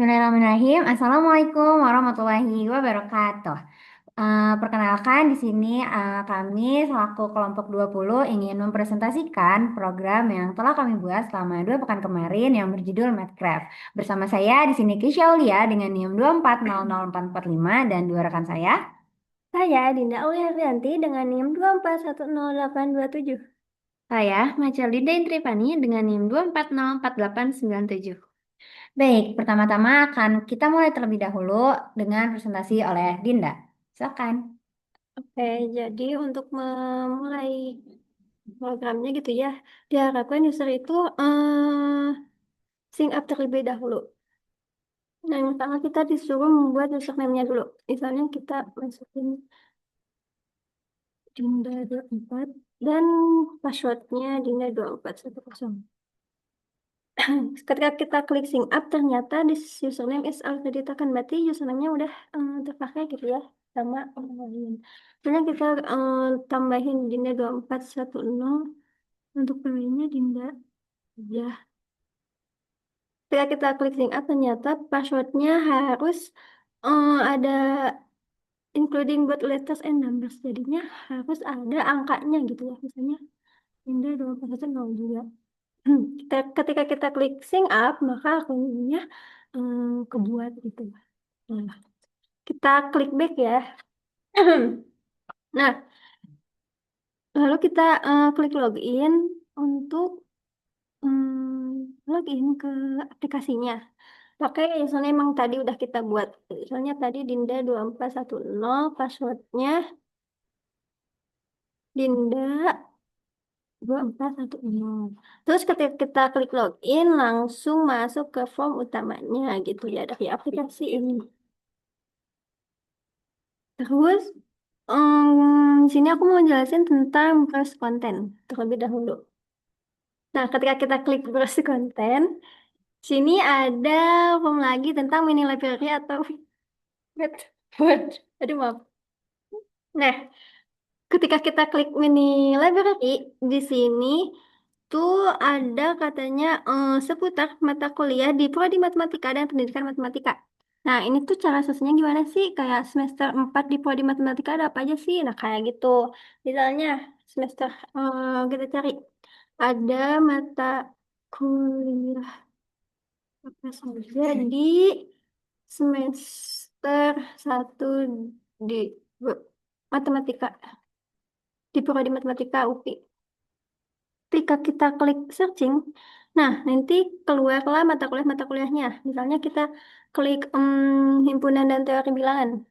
Bismillahirrahmanirrahim. Assalamualaikum warahmatullahi wabarakatuh. Perkenalkan di sini kami selaku kelompok 20 ingin mempresentasikan program yang telah kami buat selama 2 pekan kemarin yang berjudul Mathcraft. Bersama saya di sini Kisha Aulia dengan NIM 2400445 dan dua rekan saya. Saya Dinda Aulia Rianti dengan NIM 2410827. Saya Macalinda Intrivani dengan NIM 2404897. Baik, pertama-tama akan kita mulai terlebih dahulu dengan presentasi oleh Dinda. Silakan. Oke, jadi untuk memulai programnya gitu ya, diharapkan user itu sign up terlebih dahulu. Nah, yang pertama kita disuruh membuat username-nya dulu. Misalnya kita masukin Dinda24 dan passwordnya Dinda2410. Ketika kita klik sign up, ternyata this username is already taken. Berarti username-nya udah terpakai gitu ya sama orang lain. Kemudian kita tambahin Dinda 2410 untuk pemilihnya Dinda. Ya. Ketika kita klik sign up, ternyata passwordnya harus ada including both letters and numbers. Jadinya harus ada angkanya gitu ya. Misalnya Dinda 2410 juga. Ketika kita klik sync up, maka akunnya kebuat gitu. Nah, kita klik back ya. Nah, lalu kita klik login untuk login ke aplikasinya. Pakai username yang tadi udah kita buat. Misalnya tadi Dinda 2410, passwordnya Dinda 2410. Terus ketika kita klik login, langsung masuk ke form utamanya gitu ya dari aplikasi ini. Terus, di sini aku mau jelasin tentang browse konten terlebih dahulu. Nah, ketika kita klik browse konten, sini ada form lagi tentang mini library atau word. Aduh, maaf. Nah, ketika kita klik mini library, di sini tuh ada katanya seputar mata kuliah di Prodi Matematika dan Pendidikan Matematika. Nah, ini tuh cara susunnya gimana sih? Kayak semester 4 di Prodi Matematika ada apa aja sih? Nah, kayak gitu. Misalnya, semester kita cari ada mata kuliah apa saja di semester 1 di matematika, di Prodi Matematika UPI. Ketika kita klik searching, nah nanti keluarlah mata kuliahnya. Misalnya kita klik himpunan dan teori bilangan.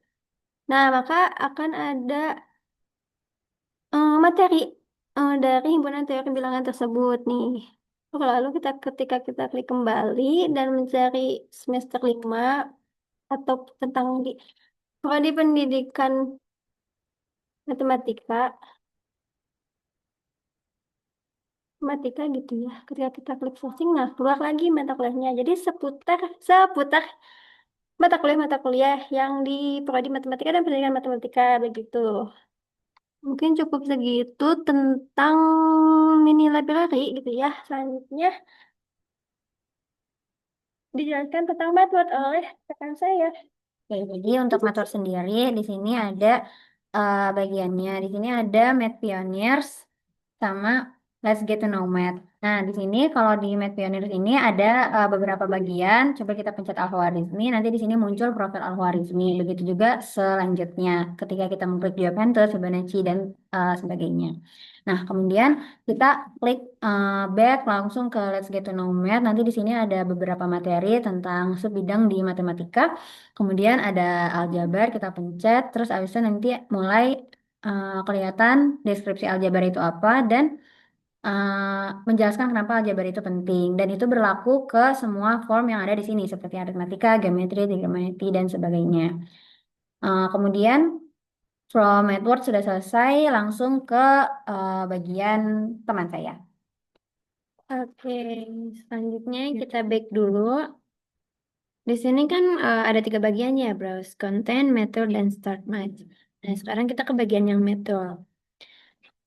Nah, maka akan ada materi dari himpunan teori bilangan tersebut nih. Lalu ketika kita klik kembali dan mencari semester 5 atau tentang di prodi pendidikan matematika, matematika gitu ya. Ketika kita klik searching, nah keluar lagi mata kuliahnya. Jadi seputar seputar mata kuliah yang di prodi matematika dan pendidikan matematika begitu. Mungkin cukup segitu tentang mini library gitu ya. Selanjutnya dijelaskan tentang method oleh rekan saya. Oke, jadi untuk motor sendiri di sini ada bagiannya. Di sini ada Math Pioneers sama Let's Get to Know Math. Nah, di sini kalau di Math Pioneers ini ada beberapa bagian. Coba kita pencet Al-Khwarizmi, nanti di sini muncul profil Al-Khwarizmi. Begitu juga selanjutnya ketika kita mengklik Jawab Enter, Fibonacci dan sebagainya. Nah, kemudian kita klik back langsung ke Let's Get to Know Math. Nanti di sini ada beberapa materi tentang subbidang di matematika. Kemudian ada aljabar, kita pencet, terus abis itu nanti mulai kelihatan deskripsi aljabar itu apa dan menjelaskan kenapa aljabar itu penting. Dan itu berlaku ke semua form yang ada di sini, seperti aritmatika, geometri, trigonometri, dan sebagainya. Kemudian from Edward sudah selesai, langsung ke bagian teman saya. Oke, selanjutnya kita back dulu. Di sini kan ada 3 bagian ya, browse content, method, dan start math. Nah, sekarang kita ke bagian yang method.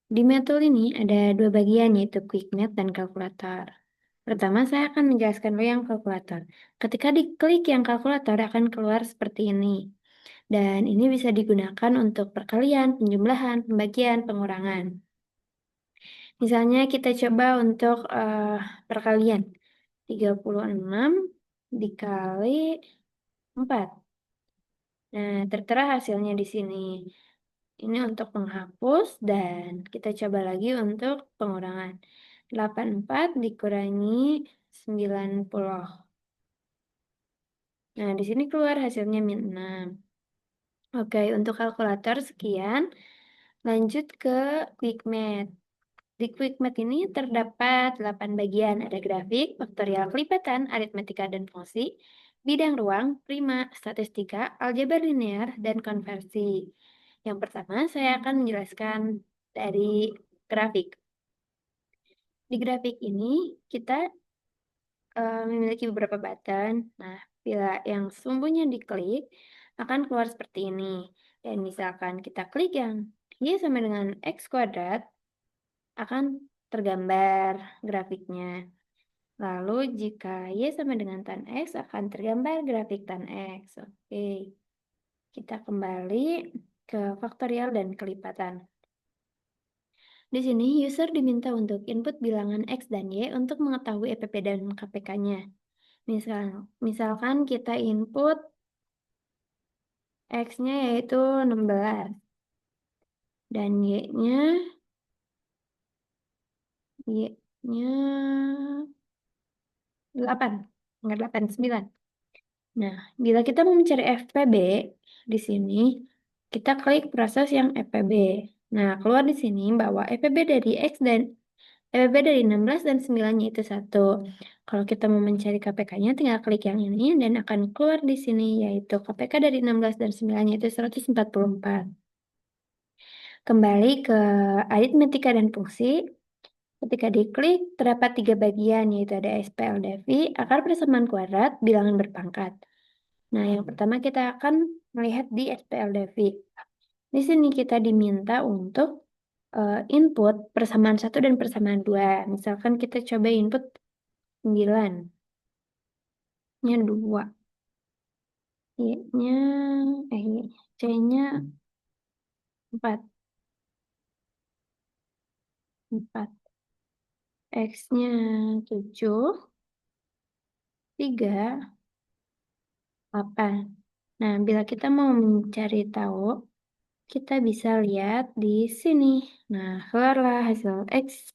Di method ini ada 2 bagian yaitu quick math dan kalkulator. Pertama, saya akan menjelaskan dulu yang kalkulator. Ketika diklik yang kalkulator akan keluar seperti ini. Dan ini bisa digunakan untuk perkalian, penjumlahan, pembagian, pengurangan. Misalnya kita coba untuk perkalian. 36 dikali 4. Nah, tertera hasilnya di sini. Ini untuk penghapus dan kita coba lagi untuk pengurangan. 84 dikurangi 90. Nah, di sini keluar hasilnya min 6. Oke, untuk kalkulator sekian. Lanjut ke quick math. Di quick math ini terdapat 8 bagian. Ada grafik, faktorial kelipatan, aritmetika dan fungsi, bidang ruang, prima, statistika, aljabar linear, dan konversi. Yang pertama, saya akan menjelaskan dari grafik. Di grafik ini, kita memiliki beberapa button. Nah, bila yang sumbunya diklik, akan keluar seperti ini. Dan misalkan kita klik yang Y sama dengan X kuadrat, akan tergambar grafiknya. Lalu jika Y sama dengan tan X, akan tergambar grafik tan X. Oke, kita kembali ke faktorial dan kelipatan. Di sini, user diminta untuk input bilangan X dan Y untuk mengetahui EPP dan KPK-nya. Misalkan kita input X-nya yaitu 16 dan Y-nya 8, enggak 8, 9. Nah, bila kita mau mencari FPB di sini, kita klik proses yang FPB. Nah, keluar di sini bahwa FPB dari X dan FPB dari 16 dan 9-nya itu 1. Kalau kita mau mencari KPK-nya, tinggal klik yang ini dan akan keluar di sini, yaitu KPK dari 16 dan 9-nya itu 144. Kembali ke aritmetika dan fungsi. Ketika diklik, terdapat 3 bagian, yaitu ada SPLDV, akar persamaan kuadrat, bilangan berpangkat. Nah, yang pertama kita akan melihat di SPLDV. Di sini kita diminta untuk input persamaan 1 dan persamaan 2. Misalkan kita coba input 9. Nya 2. Y-nya, C-nya 4. 4. X-nya 7. 3. 8. Nah, bila kita mau mencari tahu, kita bisa lihat di sini. Nah, keluarlah hasil X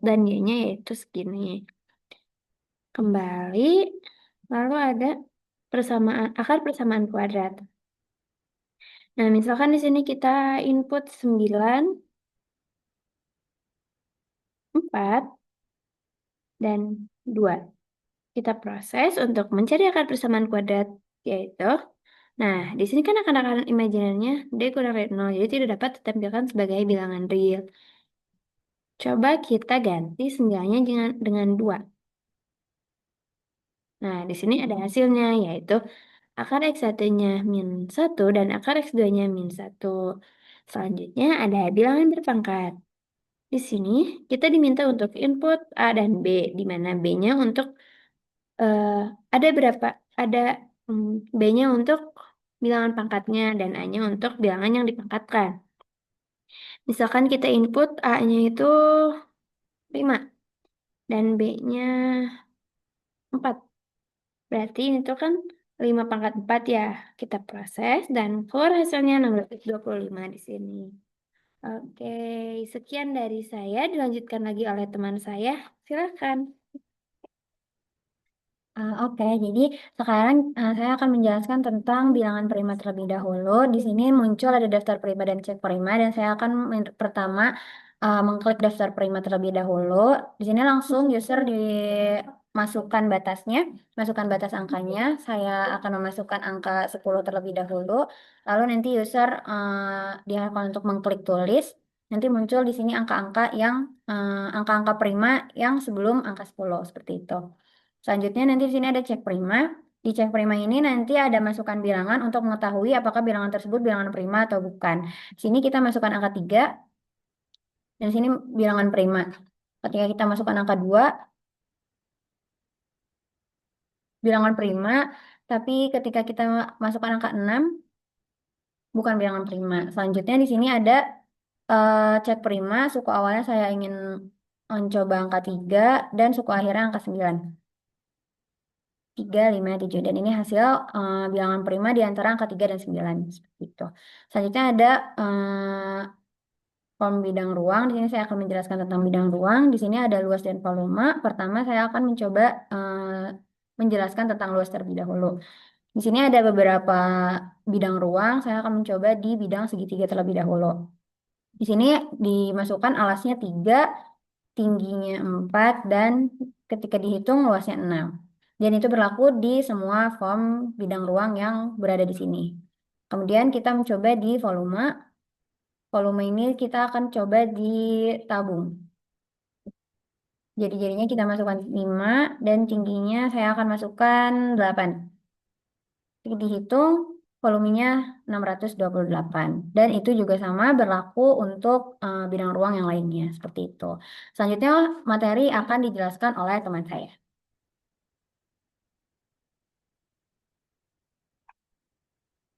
dan Y-nya yaitu segini. Kembali, lalu ada akar persamaan kuadrat. Nah, misalkan di sini kita input 9, 4, dan 2. Kita proses untuk mencari akar persamaan kuadrat, yaitu, nah, di sini kan akar-akar imajinernya D kurang dari 0, jadi tidak dapat ditampilkan sebagai bilangan real. Coba kita ganti 9-nya dengan 2. Nah, di sini ada hasilnya, yaitu akar X1-nya min 1 dan akar X2-nya min 1. Selanjutnya ada bilangan berpangkat. Di sini kita diminta untuk input A dan B, di mana B-nya untuk ada berapa? Ada B-nya untuk bilangan pangkatnya dan A-nya untuk bilangan yang dipangkatkan. Misalkan kita input A-nya itu 5 dan B-nya 4. Berarti itu kan 5 pangkat 4 ya. Kita proses dan keluar hasilnya 625 di sini. Oke, sekian dari saya. Dilanjutkan lagi oleh teman saya. Silakan. Oke, jadi sekarang saya akan menjelaskan tentang bilangan prima terlebih dahulu. Di sini muncul ada daftar prima dan cek prima, dan saya akan pertama mengklik daftar prima terlebih dahulu. Di sini langsung user dimasukkan batasnya, masukkan batas angkanya. Saya akan memasukkan angka 10 terlebih dahulu. Lalu nanti user diharapkan untuk mengklik tulis. Nanti muncul di sini angka-angka yang angka-angka prima yang sebelum angka 10 seperti itu. Selanjutnya nanti di sini ada cek prima. Di cek prima ini nanti ada masukan bilangan untuk mengetahui apakah bilangan tersebut bilangan prima atau bukan. Di sini kita masukkan angka 3 dan di sini bilangan prima. Ketika kita masukkan angka 2, bilangan prima, tapi ketika kita masukkan angka 6 bukan bilangan prima. Selanjutnya di sini ada cek prima, suku awalnya saya ingin mencoba angka 3 dan suku akhirnya angka 9. 3, 5, 7. Dan ini hasil bilangan prima di antara angka 3 dan 9. Seperti itu. Selanjutnya ada form bidang ruang. Di sini saya akan menjelaskan tentang bidang ruang. Di sini ada luas dan volume. Pertama saya akan mencoba menjelaskan tentang luas terlebih dahulu. Di sini ada beberapa bidang ruang. Saya akan mencoba di bidang segitiga terlebih dahulu. Di sini dimasukkan alasnya 3, tingginya 4, dan ketika dihitung luasnya 6. Dan itu berlaku di semua form bidang ruang yang berada di sini. Kemudian kita mencoba di volume. Volume ini kita akan coba ditabung. Jadi jadinya kita masukkan 5 dan tingginya saya akan masukkan 8. Jadi dihitung volumenya 628. Dan itu juga sama berlaku untuk bidang ruang yang lainnya. Seperti itu. Selanjutnya materi akan dijelaskan oleh teman saya.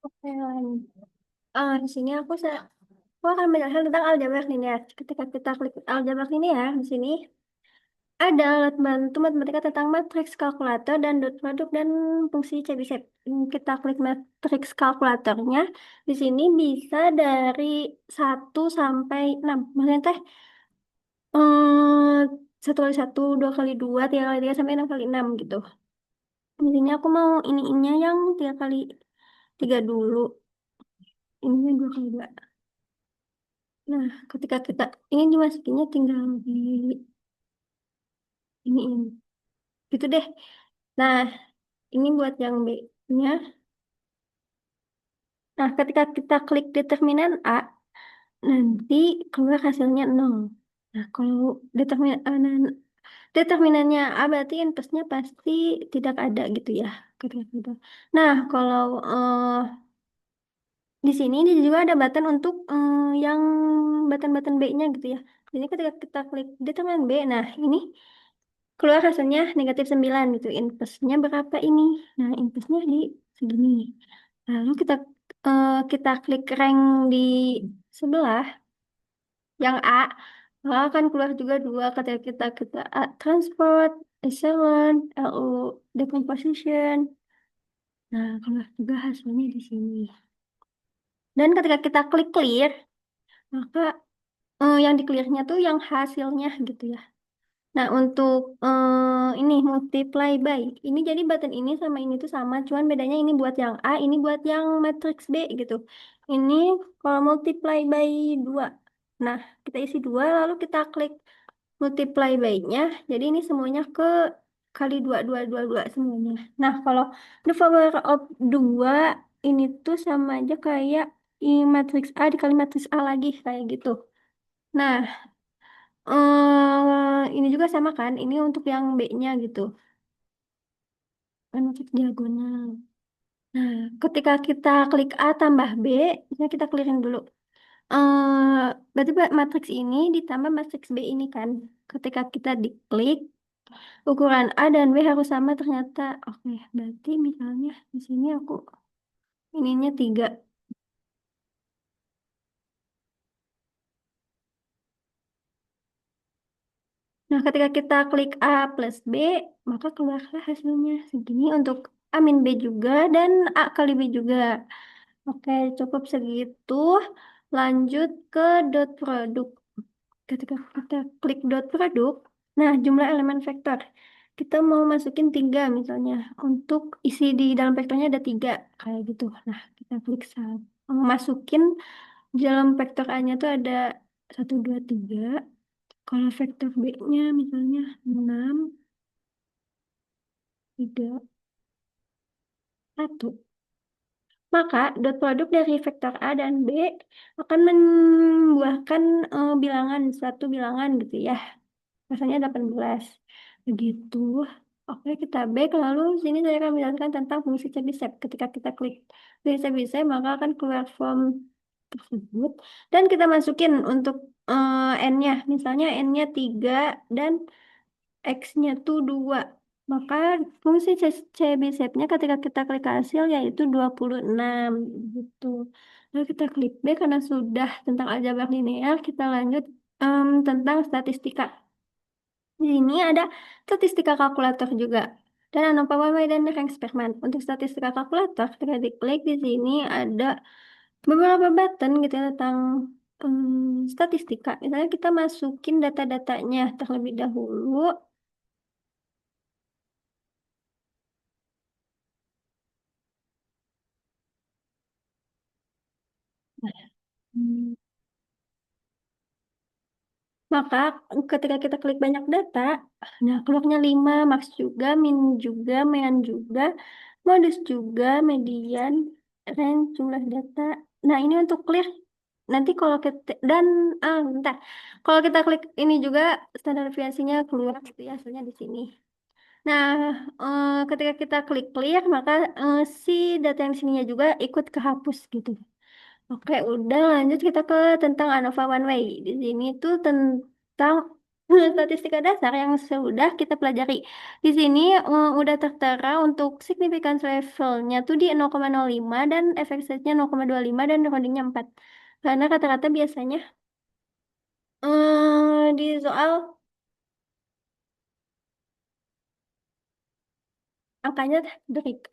Oke, di sini aku akan menjelaskan tentang aljabar linear. Ketika kita klik aljabar linear di sini ada alat bantu matematika tentang matriks kalkulator dan dot produk dan fungsi Chebyshev. Kita klik matriks kalkulatornya. Di sini bisa dari 1 sampai 6. Maksudnya teh 1 kali 1, 2 kali 2, 3 kali 3 sampai 6 kali 6 gitu. Di sini aku mau ininya yang 3 kali 3 dulu. Ininya 2 kali 2. Nah, ketika kita ingin dimasukinnya tinggal di ini. Gitu deh. Nah, ini buat yang B-nya. Nah, ketika kita klik determinan A, nanti keluar hasilnya 0. Nah, kalau determinannya A berarti inpusnya pasti tidak ada gitu ya. Ketika gitu. Nah, kalau di sini ini juga ada button untuk yang button-button B-nya gitu ya. Jadi ketika kita klik determinan B, nah ini keluar hasilnya -9 gitu. Inpusnya berapa ini? Nah, inpusnya di segini. Lalu kita klik rank di sebelah yang A, maka akan keluar juga 2 ketika kita A, transport, echelon, LU decomposition. Nah, keluar juga hasilnya di sini. Dan ketika kita klik clear, maka yang di clearnya tuh yang hasilnya gitu ya. Nah, untuk ini multiply by. Ini jadi button ini sama ini tuh sama, cuman bedanya ini buat yang A, ini buat yang matrix B gitu. Ini kalau multiply by 2. Nah, kita isi 2 lalu kita klik multiply by-nya. Jadi ini semuanya ke kali 2 2 2 2 semuanya. Nah, kalau the power of 2 ini tuh sama aja kayak matrix A dikali matrix A lagi kayak gitu. Nah, ini juga sama kan? Ini untuk yang B-nya gitu. Kan untuk diagonal. Nah, ketika kita klik A tambah B, misalnya kita clearing dulu. Berarti matriks ini ditambah matriks B ini kan. Ketika kita diklik, ukuran A dan B harus sama ternyata. Oke, berarti misalnya di sini aku ininya 3. Nah, ketika kita klik A plus B, maka keluarlah hasilnya segini untuk A min B juga dan A kali B juga. Oke, cukup segitu. Lanjut ke dot produk. Ketika kita klik dot produk, nah jumlah elemen vektor. Kita mau masukin 3 misalnya. Untuk isi di dalam vektornya ada 3. Kayak gitu. Nah, kita klik masukin dalam vektor A-nya tuh ada 1, 2, 3. Kalau vektor B-nya misalnya 6, 3, 1. Maka dot produk dari vektor A dan B akan membuahkan bilangan, suatu bilangan gitu ya. Misalnya 18. Begitu. Oke, kita back. Lalu sini saya akan menjelaskan tentang fungsi Chebyshev. Ketika kita klik fungsi Chebyshev, maka akan keluar form tersebut. Dan kita masukin untuk N-nya. Misalnya N-nya 3 dan X-nya tuh 2. Maka fungsi CBZ-nya ketika kita klik hasil yaitu 26 gitu. Lalu kita klik B karena sudah tentang aljabar linear, kita lanjut tentang statistika. Di sini ada statistika kalkulator juga. Dan ANOVA One-Way dan Rank Spearman. Untuk statistika kalkulator, ketika diklik di sini ada beberapa button gitu ya tentang statistika. Misalnya kita masukin data-datanya terlebih dahulu. Hmm. Maka ketika kita klik banyak data, nah keluarnya 5, max juga, min juga, mean juga, modus juga, median, range, jumlah data. Nah ini untuk clear. Nanti kalau kita, dan, bentar. Kalau kita klik ini juga, standar deviasinya keluar gitu ya, hasilnya di sini. Nah, ketika kita klik clear, maka si data yang di sininya juga ikut kehapus gitu. Oke, udah lanjut kita ke tentang ANOVA One Way. Di sini tuh tentang statistika dasar yang sudah kita pelajari. Di sini udah tertera untuk significance levelnya tuh di 0,05 dan effect size-nya 0,25 dan roundingnya 4. Karena kata-kata biasanya di soal angkanya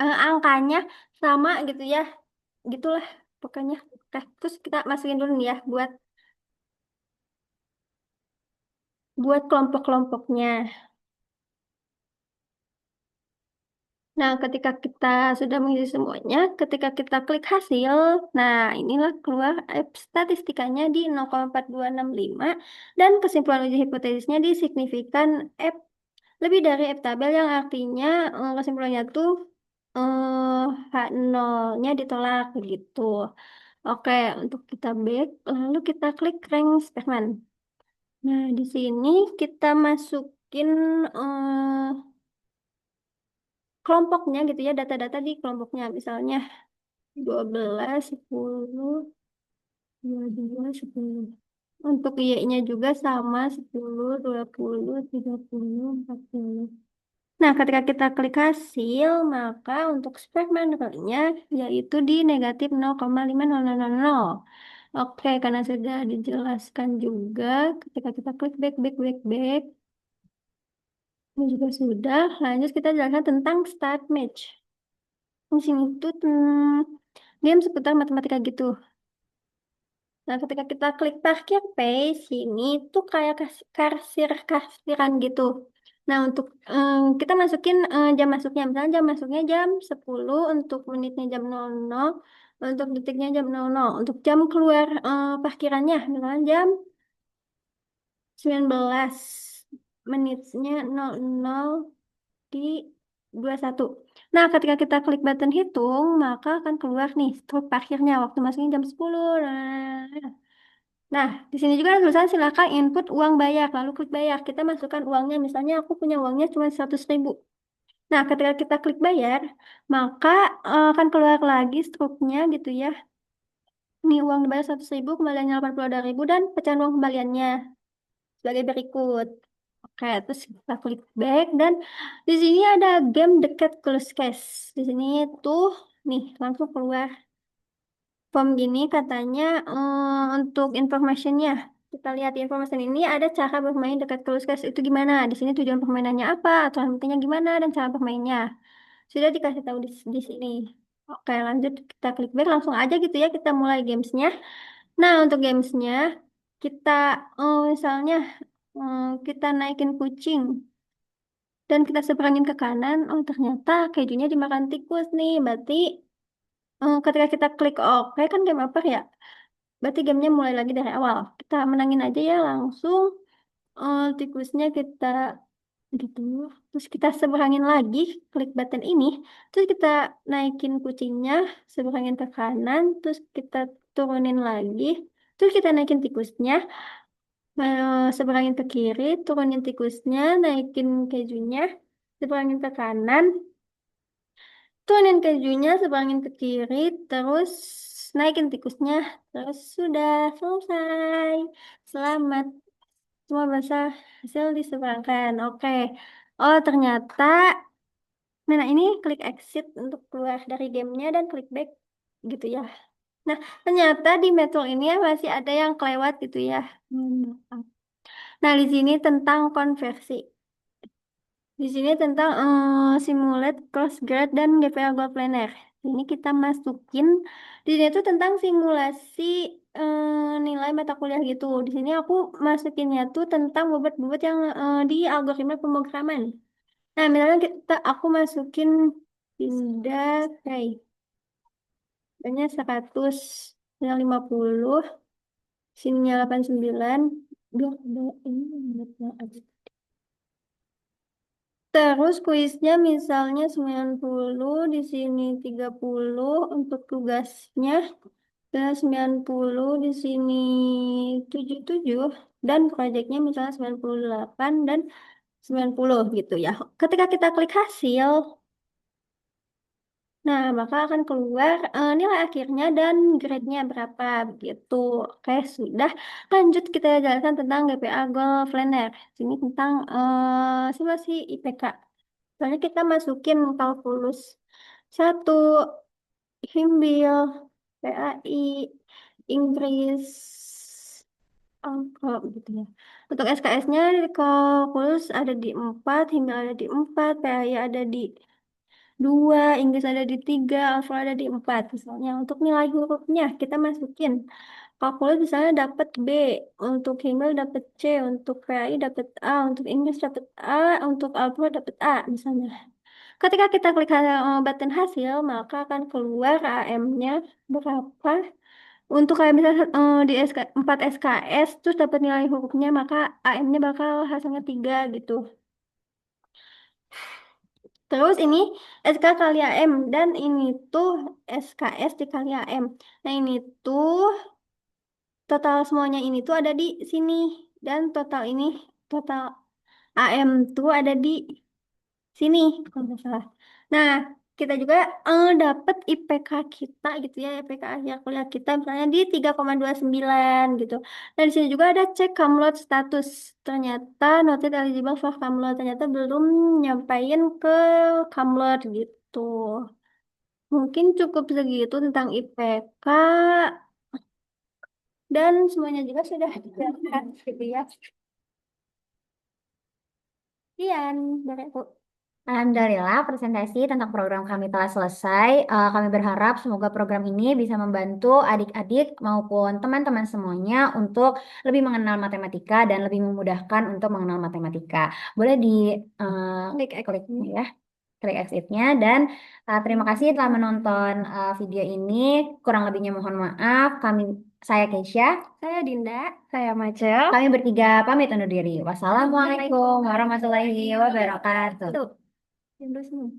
angkanya sama gitu ya. Gitulah pokoknya. Oke, terus kita masukin dulu nih ya buat kelompok-kelompoknya. Nah, ketika kita sudah mengisi semuanya, ketika kita klik hasil, nah inilah keluar statistikanya di 0,4265 dan kesimpulan uji hipotesisnya di signifikan F lebih dari F tabel yang artinya kesimpulannya tuh H0-nya ditolak gitu. Oke, untuk kita back, lalu kita klik rank Spearman. Nah, di sini kita masukin kelompoknya gitu ya, data-data di kelompoknya. Misalnya 12, 10, 22, 10. Untuk Y-nya juga sama 10, 20, 30, 40. Nah, ketika kita klik hasil, maka untuk Spearman nya yaitu di negatif 0,50000. Oke, karena sudah dijelaskan juga, ketika kita klik back, back, back, back, ini juga sudah. Lanjut kita jelaskan tentang start match. Di sini tuh game seputar matematika gitu. Nah, ketika kita klik parkir page, ini tuh kayak kasir-kasiran gitu. Nah, untuk kita masukin jam masuknya. Misalnya jam masuknya jam 10, untuk menitnya jam 00, untuk detiknya jam 00. Untuk jam keluar parkirannya, misalnya jam 19, menitnya 00 di 21. Nah, ketika kita klik button hitung, maka akan keluar nih struk parkirnya waktu masuknya jam 10. Nah, di sini juga ada tulisan silakan input uang bayar, lalu klik bayar. Kita masukkan uangnya, misalnya aku punya uangnya cuma 100.000. Nah, ketika kita klik bayar, maka akan keluar lagi struknya gitu ya. Ini uang dibayar 100.000, kembaliannya 82.000 dan pecahan uang kembaliannya sebagai berikut. Oke, terus kita klik back dan di sini ada game dekat close case. Di sini tuh nih langsung keluar form gini katanya untuk informationnya. Kita lihat di informasi ini ada cara bermain dekat close case itu gimana. Di sini tujuan permainannya apa, aturan pentingnya gimana, dan cara bermainnya. Sudah dikasih tahu di sini. Oke, lanjut kita klik back langsung aja gitu ya kita mulai gamesnya. Nah, untuk gamesnya kita misalnya kita naikin kucing dan kita seberangin ke kanan. Oh, ternyata kejunya dimakan tikus nih. Berarti ketika kita klik OK kan game over ya. Berarti gamenya mulai lagi dari awal. Kita menangin aja ya langsung. Tikusnya kita gitu. Terus kita seberangin lagi, klik button ini. Terus kita naikin kucingnya, seberangin ke kanan. Terus kita turunin lagi. Terus kita naikin tikusnya, seberangin ke kiri, turunin tikusnya, naikin kejunya, seberangin ke kanan. Turunin kejunya, seberangin ke kiri, terus naikin tikusnya, terus sudah selesai. Selamat, semua bahasa hasil diseberangkan. Oke. Oh, ternyata Nah, ini klik exit untuk keluar dari gamenya dan klik back gitu ya. Nah, ternyata di metode ini ya masih ada yang kelewat gitu ya. Maaf. Nah, di sini tentang konversi. Di sini tentang simulate cross grade dan GPA Goal Planner. Ini kita masukin di sini tuh tentang simulasi nilai mata kuliah gitu. Di sini aku masukinnya tuh tentang bobot-bobot yang di algoritma pemrograman. Nah, misalnya aku masukin pindah kayak hanya 100 yang 50 sininya 89 biar ada ini yang ada. Terus kuisnya misalnya 90 di sini 30 untuk tugasnya dan 90 di sini 77 dan proyeknya misalnya 98 dan 90 gitu ya. Ketika kita klik hasil, nah, maka akan keluar nilai akhirnya dan grade-nya berapa begitu. Oke, sudah. Lanjut kita jelaskan tentang GPA Goal Planner. Sini tentang simulasi IPK. Soalnya kita masukin kalkulus satu, himbil, PAI, Inggris, angka gitu ya. Untuk SKS-nya di kalkulus ada di 4, himbil ada di 4, PAI ada di 2, Inggris ada di 3, alfa ada di 4. Misalnya untuk nilai hurufnya kita masukin. Kalkulus misalnya dapat B, untuk Himmel dapat C, untuk PAI dapat A, untuk Inggris dapat A, untuk alfa dapat A misalnya. Ketika kita klik button hasil, maka akan keluar AM-nya berapa. Untuk kayak misalnya di 4 SKS, terus dapat nilai hurufnya, maka AM-nya bakal hasilnya 3 gitu. Terus ini SK kali AM dan ini tuh SKS dikali AM. Nah ini tuh total semuanya ini tuh ada di sini dan total ini total AM tuh ada di sini kalau nggak salah. Nah kita juga dapat IPK kita gitu ya, IPK akhir kuliah kita misalnya di 3,29 gitu. Dan di sini juga ada cek Kamlot status. Ternyata noted eligible for Kamlot, ternyata belum nyampain ke Kamlot gitu. Mungkin cukup segitu tentang IPK dan semuanya juga sudah dijelaskan gitu ya. Sekian dari aku. Alhamdulillah, presentasi tentang program kami telah selesai. Kami berharap semoga program ini bisa membantu adik-adik maupun teman-teman semuanya untuk lebih mengenal matematika dan lebih memudahkan untuk mengenal matematika. Boleh di klik ya, klik exit-nya dan terima kasih telah menonton video ini. Kurang lebihnya mohon maaf. Saya Keisha, Saya Dinda, saya Macel. kami bertiga pamit undur diri. Wassalamualaikum warahmatullahi wabarakatuh. Tuh, yang dulu semua.